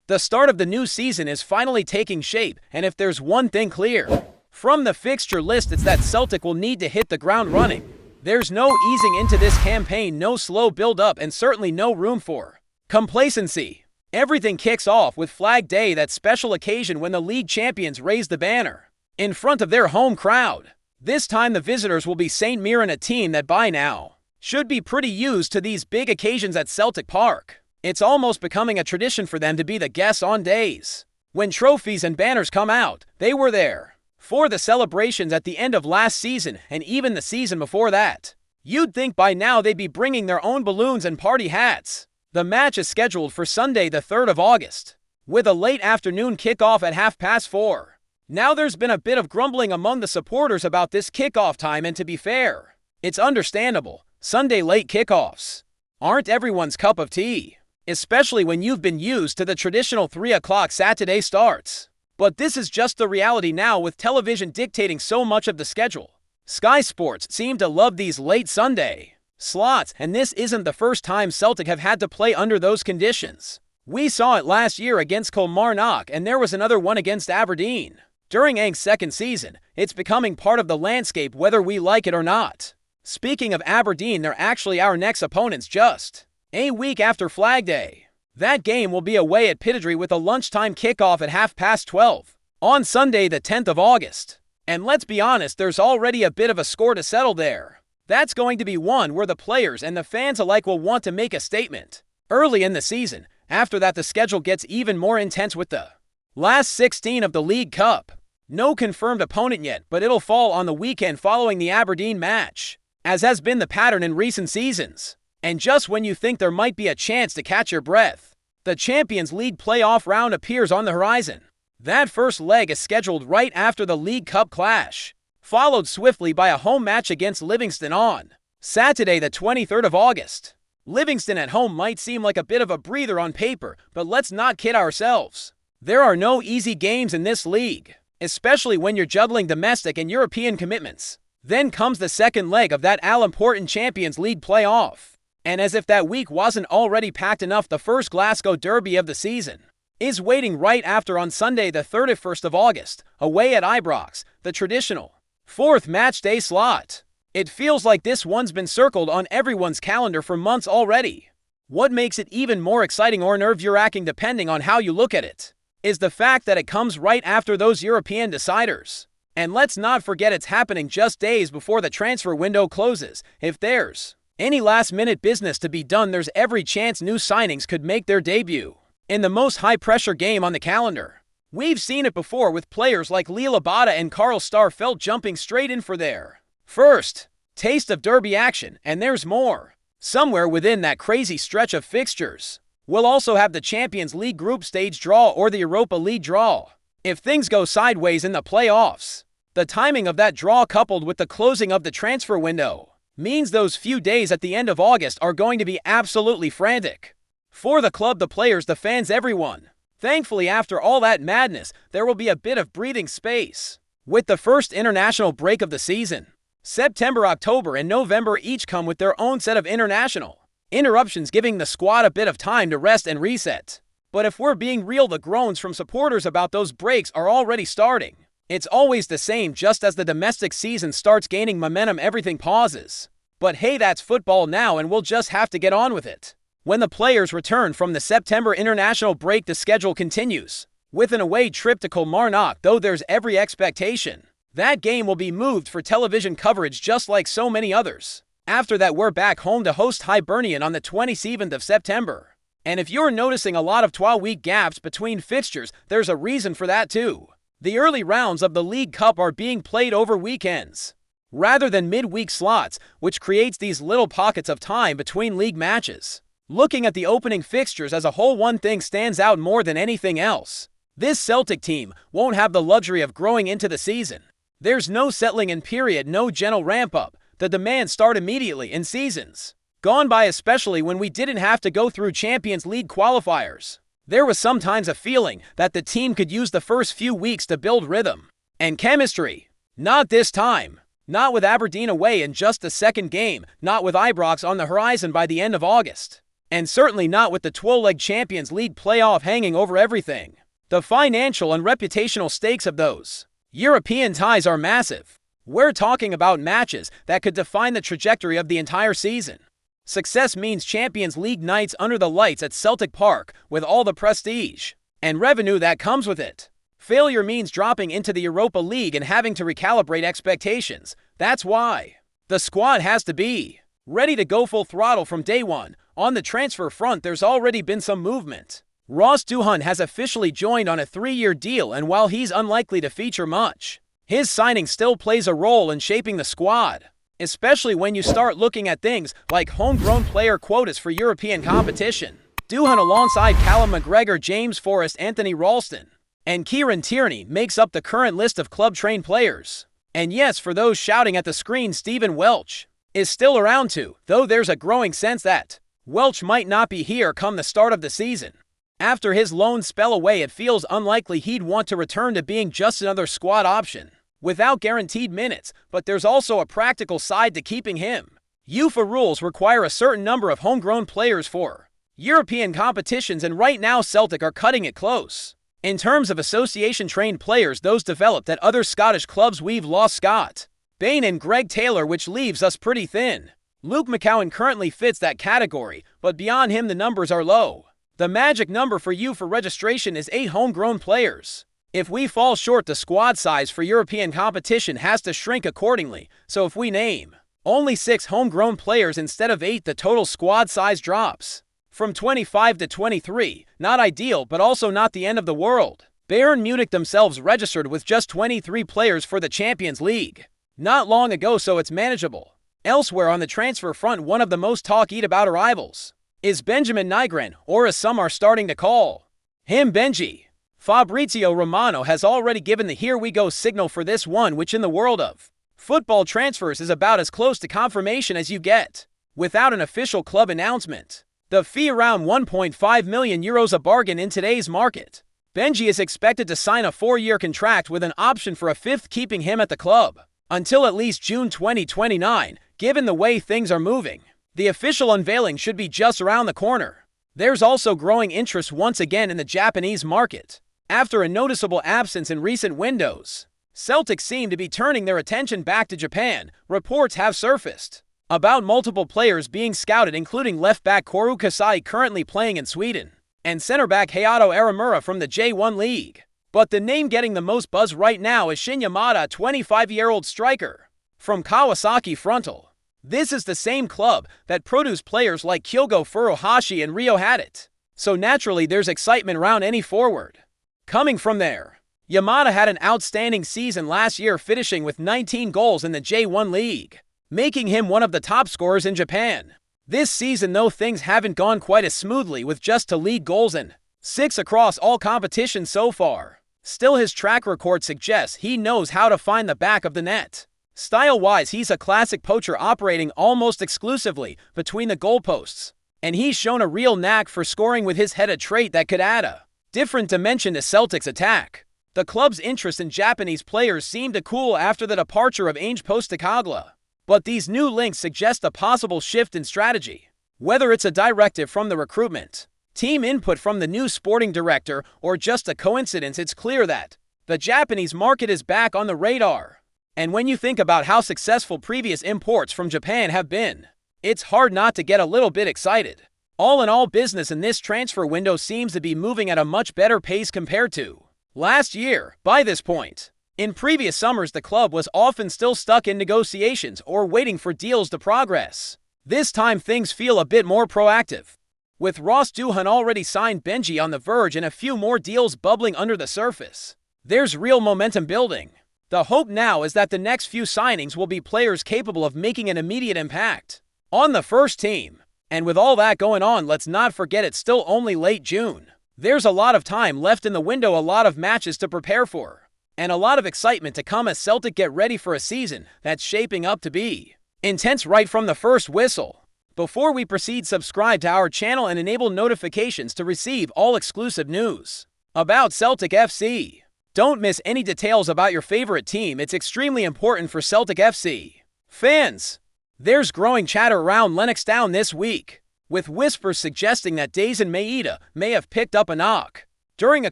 The start of the new season is finally taking shape, and if there's one thing clear from the fixture list, it's that Celtic will need to hit the ground running. There's no easing into this campaign, no slow build-up, and certainly no room for complacency. Everything kicks off with Flag Day, that special occasion when the league champions raise the banner in front of their home crowd. This time the visitors will be St. Mirren, a team that by now should be pretty used to these big occasions at Celtic Park. It's almost becoming a tradition for them to be the guests on days when trophies and banners come out. They were there for the celebrations at the end of last season and even the season before that. You'd think by now they'd be bringing their own balloons and party hats. The match is scheduled for Sunday the 3rd of August, with a late afternoon kickoff at 4:30. Now there's been a bit of grumbling among the supporters about this kickoff time, and to be fair, it's understandable. Sunday late kickoffs aren't everyone's cup of tea, especially when you've been used to the traditional 3 o'clock Saturday starts. But this is just the reality now, with television dictating so much of the schedule. Sky Sports seem to love these late Sunday slots, and this isn't the first time Celtic have had to play under those conditions. We saw it last year against Kilmarnock, and there was another one against Aberdeen. During Ang's second season, it's becoming part of the landscape whether we like it or not. Speaking of Aberdeen, they're actually our next opponents just a week after Flag Day. That game will be away at Pittodrie with a lunchtime kickoff at 12:30 on Sunday the 10th of August. And let's be honest, there's already a bit of a score to settle there. That's going to be one where the players and the fans alike will want to make a statement early in the season. After that, the schedule gets even more intense with the last 16 of the League Cup. No confirmed opponent yet, but it'll fall on the weekend following the Aberdeen match, as has been the pattern in recent seasons. And just when you think there might be a chance to catch your breath, the Champions League playoff round appears on the horizon. That first leg is scheduled right after the League Cup clash, followed swiftly by a home match against Livingston on Saturday the 23rd of August. Livingston at home might seem like a bit of a breather on paper, but let's not kid ourselves. There are no easy games in this league, especially when you're juggling domestic and European commitments. Then comes the second leg of that all-important Champions League playoff. And as if that week wasn't already packed enough, the first Glasgow derby of the season is waiting right after on Sunday the 31st of August, away at Ibrox, the traditional 4th matchday slot. It feels like this one's been circled on everyone's calendar for months already. What makes it even more exciting or nerve-wracking, depending on how you look at it, is the fact that it comes right after those European deciders. And let's not forget, it's happening just days before the transfer window closes. If there's any last-minute business to be done, there's every chance new signings could make their debut in the most high-pressure game on the calendar. We've seen it before with players like Lee Labada and Carl Starfelt jumping straight in for their first taste of derby action, and there's more somewhere within that crazy stretch of fixtures. We'll also have the Champions League group stage draw or the Europa League draw. If things go sideways in the playoffs, the timing of that draw coupled with the closing of the transfer window means those few days at the end of August are going to be absolutely frantic. For the club, the players, the fans, everyone. Thankfully, after all that madness, there will be a bit of breathing space, with the first international break of the season. September, October, and November each come with their own set of international interruptions, giving the squad a bit of time to rest and reset. But if we're being real, the groans from supporters about those breaks are already starting. It's always the same: just as the domestic season starts gaining momentum, everything pauses. But hey, that's football now, and we'll just have to get on with it. When the players return from the September international break, the schedule continues with an away trip to Kilmarnock, though there's every expectation that game will be moved for television coverage just like so many others. After that, we're back home to host Hibernian on the 27th of September. And if you're noticing a lot of 12-week gaps between fixtures, there's a reason for that too. The early rounds of the League Cup are being played over weekends rather than midweek slots, which creates these little pockets of time between league matches. Looking at the opening fixtures as a whole, one thing stands out more than anything else. This Celtic team won't have the luxury of growing into the season. There's no settling in period, no gentle ramp-up. The demands start immediately in seasons gone by, especially when we didn't have to go through Champions League qualifiers. There was sometimes a feeling that the team could use the first few weeks to build rhythm and chemistry. Not this time. Not with Aberdeen away in just the second game. Not with Ibrox on the horizon by the end of August. And certainly not with the 12-leg Champions League playoff hanging over everything. The financial and reputational stakes of those European ties are massive. We're talking about matches that could define the trajectory of the entire season. Success means Champions League nights under the lights at Celtic Park with all the prestige and revenue that comes with it. Failure means dropping into the Europa League and having to recalibrate expectations. That's why the squad has to be ready to go full throttle from day one. On the transfer front, there's already been some movement. Ross Doohan has officially joined on a 3-year deal, and while he's unlikely to feature much, his signing still plays a role in shaping the squad, especially when you start looking at things like homegrown player quotas for European competition. Doohan alongside Callum McGregor, James Forrest, Anthony Ralston, and Kieran Tierney makes up the current list of club-trained players. And yes, for those shouting at the screen, Stephen Welch is still around too, though there's a growing sense that Welch might not be here come the start of the season. After his loan spell away, it feels unlikely he'd want to return to being just another squad option without guaranteed minutes, but there's also a practical side to keeping him. UEFA rules require a certain number of homegrown players for European competitions, and right now Celtic are cutting it close. In terms of association-trained players, those developed at other Scottish clubs, we've lost Scott Bain and Greg Taylor, which leaves us pretty thin. Luke McCowan currently fits that category, but beyond him the numbers are low. The magic number for you for registration is 8 homegrown players. If we fall short, the squad size for European competition has to shrink accordingly, so if we name only 6 homegrown players instead of 8, the total squad size drops from 25 to 23. Not ideal, but also not the end of the world. Bayern Munich themselves registered with just 23 players for the Champions League not long ago, so it's manageable. Elsewhere on the transfer front, one of the most talked about arrivals is Benjamin Nygren, or as some are starting to call him, Benji. Fabrizio Romano has already given the here we go signal for this one, which in the world of football transfers is about as close to confirmation as you get without an official club announcement. The fee around €1.5 million a bargain in today's market. Benji is expected to sign a 4-year contract with an option for a 5th, keeping him at the club until at least June 2029. Given the way things are moving, the official unveiling should be just around the corner. There's also growing interest once again in the Japanese market. After a noticeable absence in recent windows, Celtic seem to be turning their attention back to Japan. Reports have surfaced about multiple players being scouted, including left-back Koru Kasai, currently playing in Sweden, and center-back Hayato Aramura from the J1 League. But the name getting the most buzz right now is Shin Yamada, a 25-year-old striker from Kawasaki Frontal. This is the same club that produced players like Kyogo Furuhashi and Ryo Hadit, so naturally there's excitement around any forward coming from there. Yamada had an outstanding season last year, finishing with 19 goals in the J1 League, making him one of the top scorers in Japan. This season, though, things haven't gone quite as smoothly, with just 2 league goals and 6 across all competitions so far. Still, his track record suggests he knows how to find the back of the net. Style-wise, he's a classic poacher, operating almost exclusively between the goalposts, and he's shown a real knack for scoring with his head, a trait that could add a different dimension to Celtic's attack. The club's interest in Japanese players seemed to cool after the departure of Ange Postecoglou, but these new links suggest a possible shift in strategy. Whether it's a directive from the recruitment team, input from the new sporting director, or just a coincidence, it's clear that the Japanese market is back on the radar. And when you think about how successful previous imports from Japan have been, it's hard not to get a little bit excited. All in all, business in this transfer window seems to be moving at a much better pace compared to last year. By this point, in previous summers, the club was often still stuck in negotiations or waiting for deals to progress. This time things feel a bit more proactive. With Ross Doohan already signed, Benji on the verge, and a few more deals bubbling under the surface, there's real momentum building. The hope now is that the next few signings will be players capable of making an immediate impact on the first team. And with all that going on, let's not forget it's still only late June. There's a lot of time left in the window, a lot of matches to prepare for, and a lot of excitement to come as Celtic get ready for a season that's shaping up to be intense right from the first whistle. Before we proceed, subscribe to our channel and enable notifications to receive all exclusive news about Celtic FC. Don't miss any details about your favorite team. It's extremely important for Celtic FC fans. There's growing chatter around Lennox Town this week. with whispers suggesting that Daisen Maeda may have picked up a knock. During a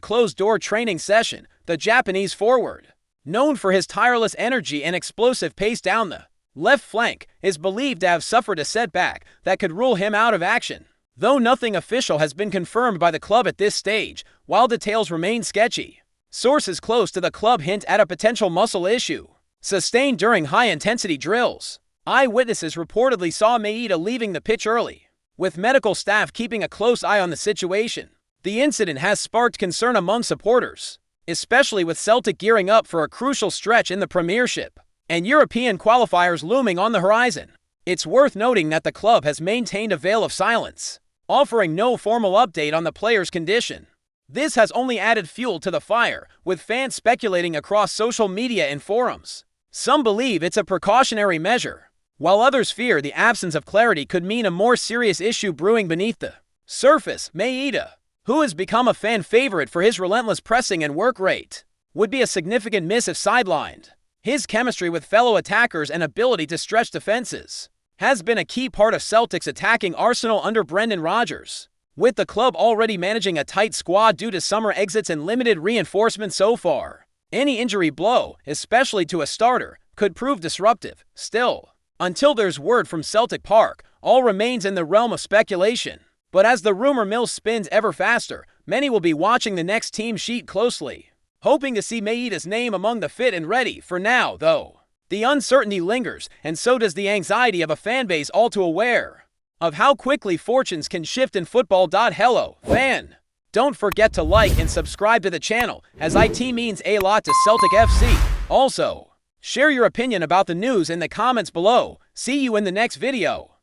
closed-door training session, the Japanese forward, known for his tireless energy and explosive pace down the left flank, is believed to have suffered a setback that could rule him out of action. Though nothing official has been confirmed by the club at this stage, while details remain sketchy, sources close to the club hint at a potential muscle issue sustained during high-intensity drills. Eyewitnesses reportedly saw Maeda leaving the pitch early, with medical staff keeping a close eye on the situation. The incident has sparked concern among supporters, especially with Celtic gearing up for a crucial stretch in the Premiership and European qualifiers looming on the horizon. It's worth noting that the club has maintained a veil of silence, offering no formal update on the player's condition. This has only added fuel to the fire, with fans speculating across social media and forums. Some believe it's a precautionary measure, while others fear the absence of clarity could mean a more serious issue brewing beneath the surface. Maeda, who has become a fan favorite for his relentless pressing and work rate, would be a significant miss if sidelined. His chemistry with fellow attackers and ability to stretch defenses has been a key part of Celtic's attacking arsenal under Brendan Rodgers, with the club already managing a tight squad due to summer exits and limited reinforcement so far. Any injury blow, especially to a starter, could prove disruptive. Still, until there's word from Celtic Park, all remains in the realm of speculation. But as the rumor mill spins ever faster, many will be watching the next team sheet closely, hoping to see Maeda's name among the fit and ready. For now, though, the uncertainty lingers, and so does the anxiety of a fanbase all too aware of how quickly fortunes can shift in football. Hello, fan! Don't forget to like and subscribe to the channel, as it means a lot to Celtic FC. Also, share your opinion about the news in the comments below. See you in the next video.